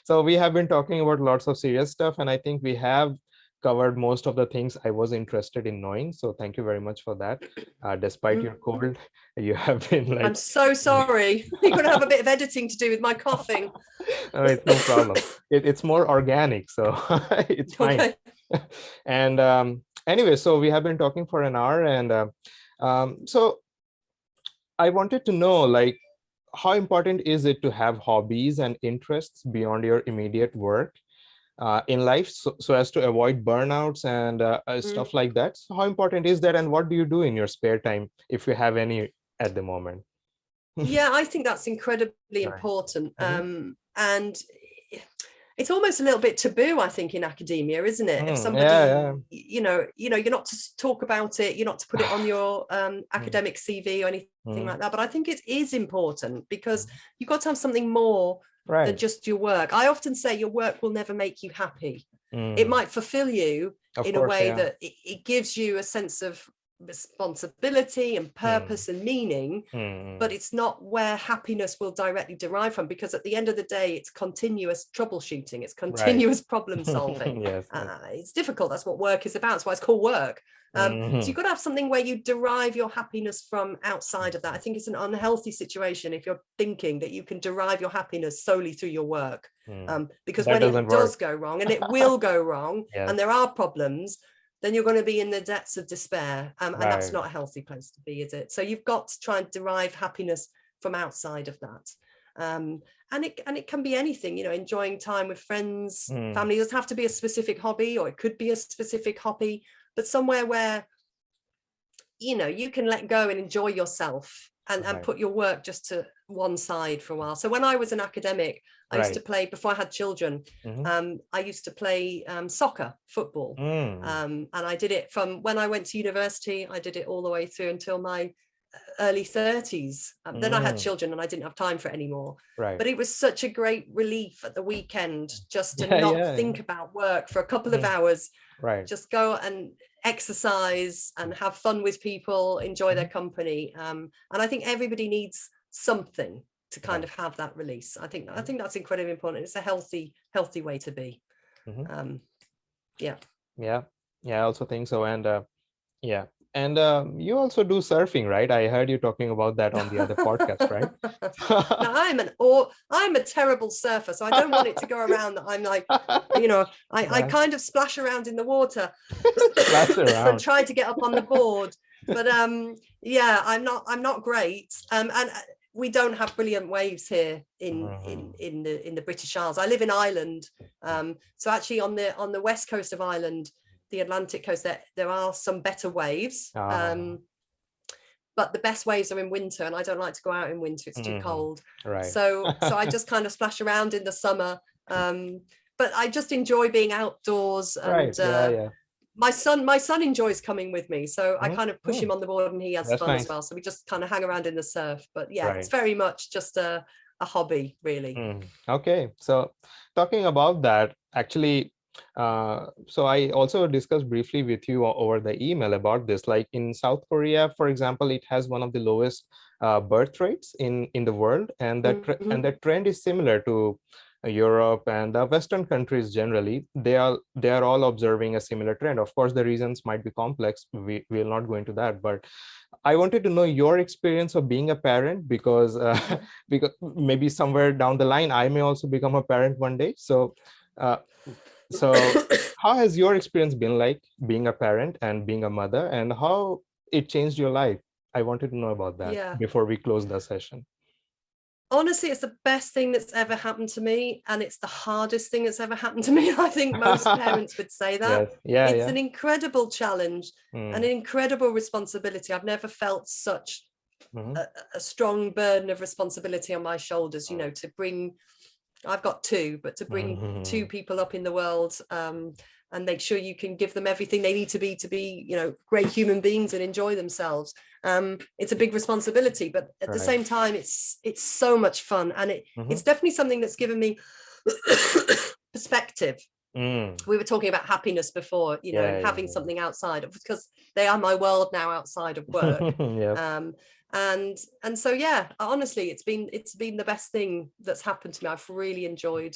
So we have been talking about lots of serious stuff, and I think we have covered most of the things I was interested in knowing. So thank you very much for that. Despite your cold, you have been I'm so sorry. You're going to have a bit of editing to do with my coughing. No, it's no problem. It's more organic, so it's fine. Okay. And anyway, so we have been talking for an hour, and so I wanted to know, how important is it to have hobbies and interests beyond your immediate work in life, so as to avoid burnouts and stuff like that? So how important is that, and what do you do in your spare time, if you have any at the moment? Yeah, I think that's incredibly important. And it's almost a little bit taboo, I think, in academia, isn't it? If somebody, you're not to talk about it, you're not to put it on your academic CV or anything like that. But I think it is important, because you've got to have something more than just your work. I often say your work will never make you happy. It might fulfill you in a way that it gives you a sense of responsibility and purpose and meaning, but it's not where happiness will directly derive from, because at the end of the day, it's continuous troubleshooting, it's continuous problem solving. Yes. It's difficult. That's what work is about. That's why it's called work. So you've got to have something where you derive your happiness from outside of that. I think it's an unhealthy situation if you're thinking that you can derive your happiness solely through your work, because that when it does go wrong, and it will go wrong, Yes. and there are problems, then you're going to be in the depths of despair, and that's not a healthy place to be, is it? So you've got to try and derive happiness from outside of that, and it can be anything, you know, enjoying time with friends, family. It doesn't have to be a specific hobby, or it could be a specific hobby, but somewhere where, you know, you can let go and enjoy yourself, and put your work just to one side for a while. So when I was an academic, I used to play, before I had children, I used to play soccer, football. And I did it from when I went to university. I did it all the way through until my early 30s. Then I had children and I didn't have time for it anymore. But it was such a great relief at the weekend just to not think about work for a couple of hours. Just go and exercise and have fun with people, enjoy their company. And I think everybody needs something to kind of have that release. I think that's incredibly important. It's a healthy way to be. I also think so. And and you also do surfing, right? I heard you talking about that on the other podcast, right? No, I'm a terrible surfer, so I don't want it to go around that I'm like, you know, I kind of splash around in the water and try to get up on the board, but I'm not great, and we don't have brilliant waves here in the British Isles. I live in Ireland, so actually on the west coast of Ireland, the Atlantic coast, there are some better waves, but the best waves are in winter, and I don't like to go out in winter. It's too cold. So I just kind of splash around in the summer, but I just enjoy being outdoors. And my son enjoys coming with me, so I kind of push him on the board and he has fun as well. So we just kind of hang around in the surf, but it's very much just a hobby, really. Okay, so talking about that, actually, so I also discussed briefly with you over the email about this. Like in South Korea, for example, it has one of the lowest birth rates in the world, and that trend is similar to Europe and the Western countries generally. They are all observing a similar trend. Of course, the reasons might be complex. We will not go into that, but I wanted to know your experience of being a parent, because maybe somewhere down the line I may also become a parent one day. So how has your experience been like being a parent and being a mother, and how it changed your life? I wanted to know about that before we close the session. Honestly, it's the best thing that's ever happened to me, and it's the hardest thing that's ever happened to me. I think most parents would say that. It's an incredible challenge and an incredible responsibility. I've never felt such a strong burden of responsibility on my shoulders, you know, to bring, I've got two, but to bring two people up in the world, and make sure you can give them everything they need to be, you know, great human beings and enjoy themselves. It's a big responsibility, but at the same time, it's so much fun, and it's definitely something that's given me perspective. We were talking about happiness before, you know, and having something outside of, because they are my world now outside of work. And so honestly, it's been the best thing that's happened to me. I've really enjoyed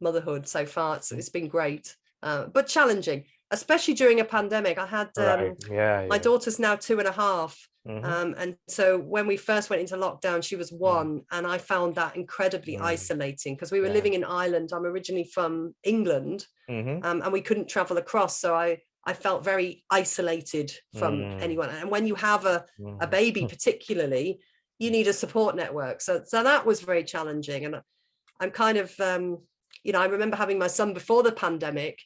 motherhood so far. It's been great, but challenging, especially during a pandemic. I had my daughter's now 2.5, and so when we first went into lockdown, she was 1, and I found that incredibly isolating, because we were living in Ireland. I'm originally from England, and we couldn't travel across, so I felt very isolated from anyone. And when you have a baby, particularly, you need a support network. So that was very challenging. And I'm kind of, you know, I remember having my son before the pandemic,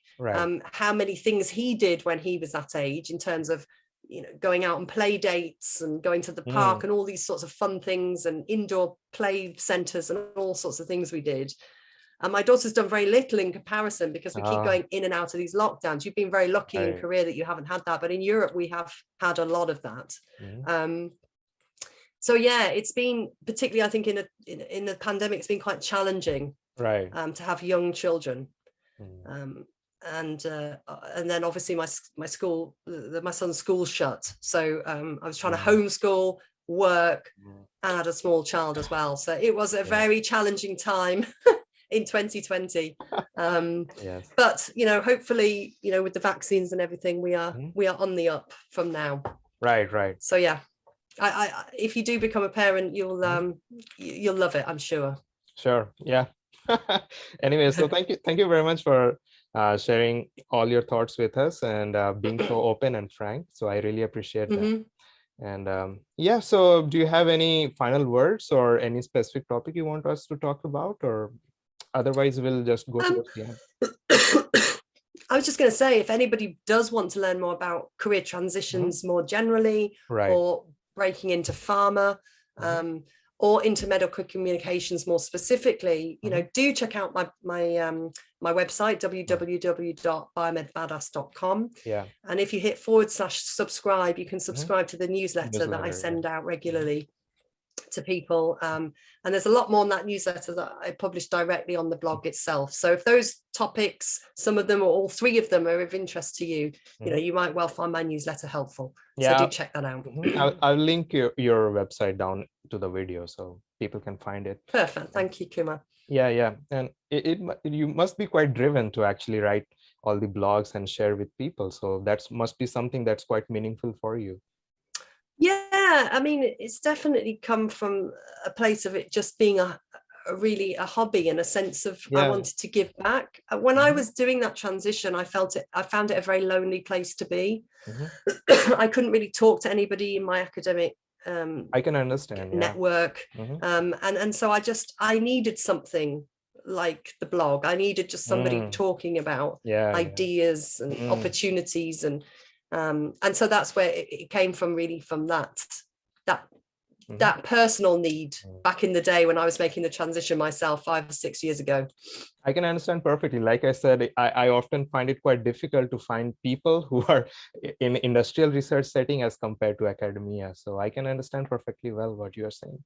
how many things he did when he was that age, in terms of, you know, going out and play dates and going to the park and all these sorts of fun things, and indoor play centers and all sorts of things we did. And my daughter's done very little in comparison, because we keep going in and out of these lockdowns. You've been very lucky in Korea that you haven't had that, but in Europe we have had a lot of that. So it's been, particularly I think in the pandemic, it's been quite challenging to have young children. and then obviously my school, my son's school shut, so I was trying to homeschool, work, and had a small child as well. So it was a very challenging time in 2020. Yes. But hopefully, with the vaccines and everything, we are on the up from now. Right. So yeah, I if you do become a parent, you'll love it, I'm sure. Sure. Yeah. Anyway, so thank you very much for sharing all your thoughts with us and being so open and frank. So I really appreciate that. And yeah, so do you have any final words or any specific topic you want us to talk about, or otherwise we'll just go towards the end? I was just going to say, if anybody does want to learn more about career transitions more generally, or breaking into pharma, or into medical communications more specifically, do check out my website, www.biomedbadass.com. Yeah. And if you hit /subscribe, you can subscribe to the newsletter that I send out regularly to people. And there's a lot more in that newsletter that I publish directly on the blog itself. So if those topics, some of them or all three of them are of interest to you, you might well find my newsletter helpful. Yeah. So do check that out. I'll link your website down to the video so people can find it. Perfect. Thank you, Kumar. Yeah. And you must be quite driven to actually write all the blogs and share with people. So that must be something that's quite meaningful for you. Yeah, I mean, it's definitely come from a place of it just being really a hobby and a sense of I wanted to give back. When I was doing that transition, I found it a very lonely place to be. I couldn't really talk to anybody in my academic I can understand network. And so I needed something like the blog. I needed just somebody talking about ideas and opportunities, and so that's where it came from, really, from that personal need back in the day when I was making the transition myself 5 or 6 years ago. I can understand perfectly. Like I said, I often find it quite difficult to find people who are in industrial research setting as compared to academia. So I can understand perfectly well what you are saying.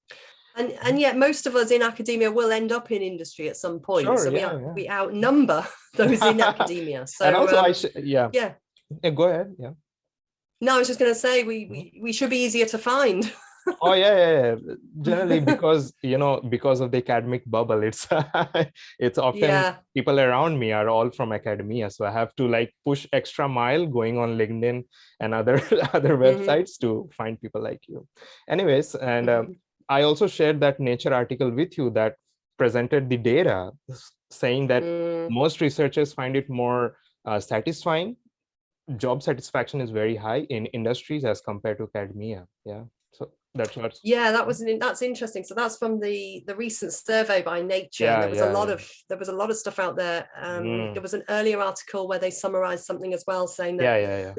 And yet most of us in academia will end up in industry at some point. Sure, so we outnumber those in academia. So and also go ahead. Yeah. No, I was just going to say we should be easier to find. Oh yeah. Generally, because because of the academic bubble, it's often people around me are all from academia, so I have to push extra mile going on LinkedIn and other websites to find people like you. Anyways, and I also shared that Nature article with you that presented the data saying that most researchers find it more satisfying. Job satisfaction is very high in industries as compared to academia. Yeah. So that's what. Yeah, that's interesting. So that's from the recent survey by Nature. There was a lot of stuff out there. There was an earlier article where they summarized something as well, saying that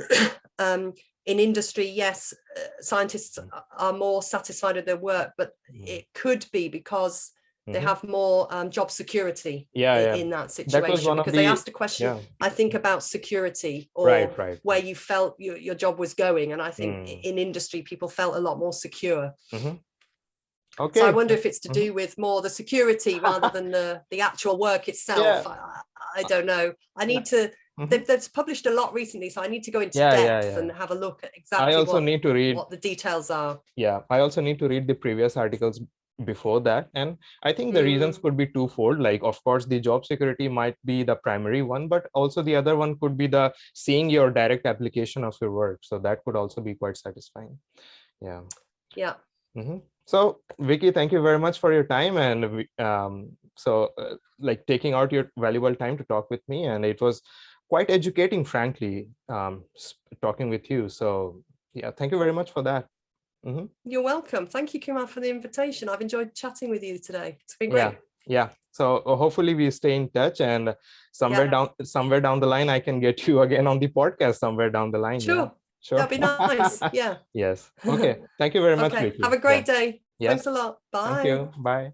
in industry, yes, scientists are more satisfied with their work, but it could be because they have more job security in that situation, because they asked a question, I think, about security or where you felt your job was going. And I think in industry, people felt a lot more secure. Okay. So I wonder if it's to do with more the security rather than the actual work itself. I don't know. I need to, they've published a lot recently, so I need to go into depth and have a look at exactly what the details are. Yeah, I also need to read the previous articles before that, and I think the reasons could be twofold. Like, of course, the job security might be the primary one, but also the other one could be the seeing your direct application of your work. So that could also be quite satisfying. Yeah. So Vicky, thank you very much for your time, and taking out your valuable time to talk with me, and it was quite educating, frankly, talking with you. So yeah, thank you very much for that. You're welcome. Thank you, Kumar, for the invitation. I've enjoyed chatting with you today. It's been great. Yeah. So hopefully we stay in touch, and somewhere down the line, I can get you again on the podcast somewhere down the line. Sure. That'd be nice. Yeah. Yes. Okay. Thank you very much, Vicky. Have a great day. Yes. Thanks a lot. Bye. Thank you. Bye.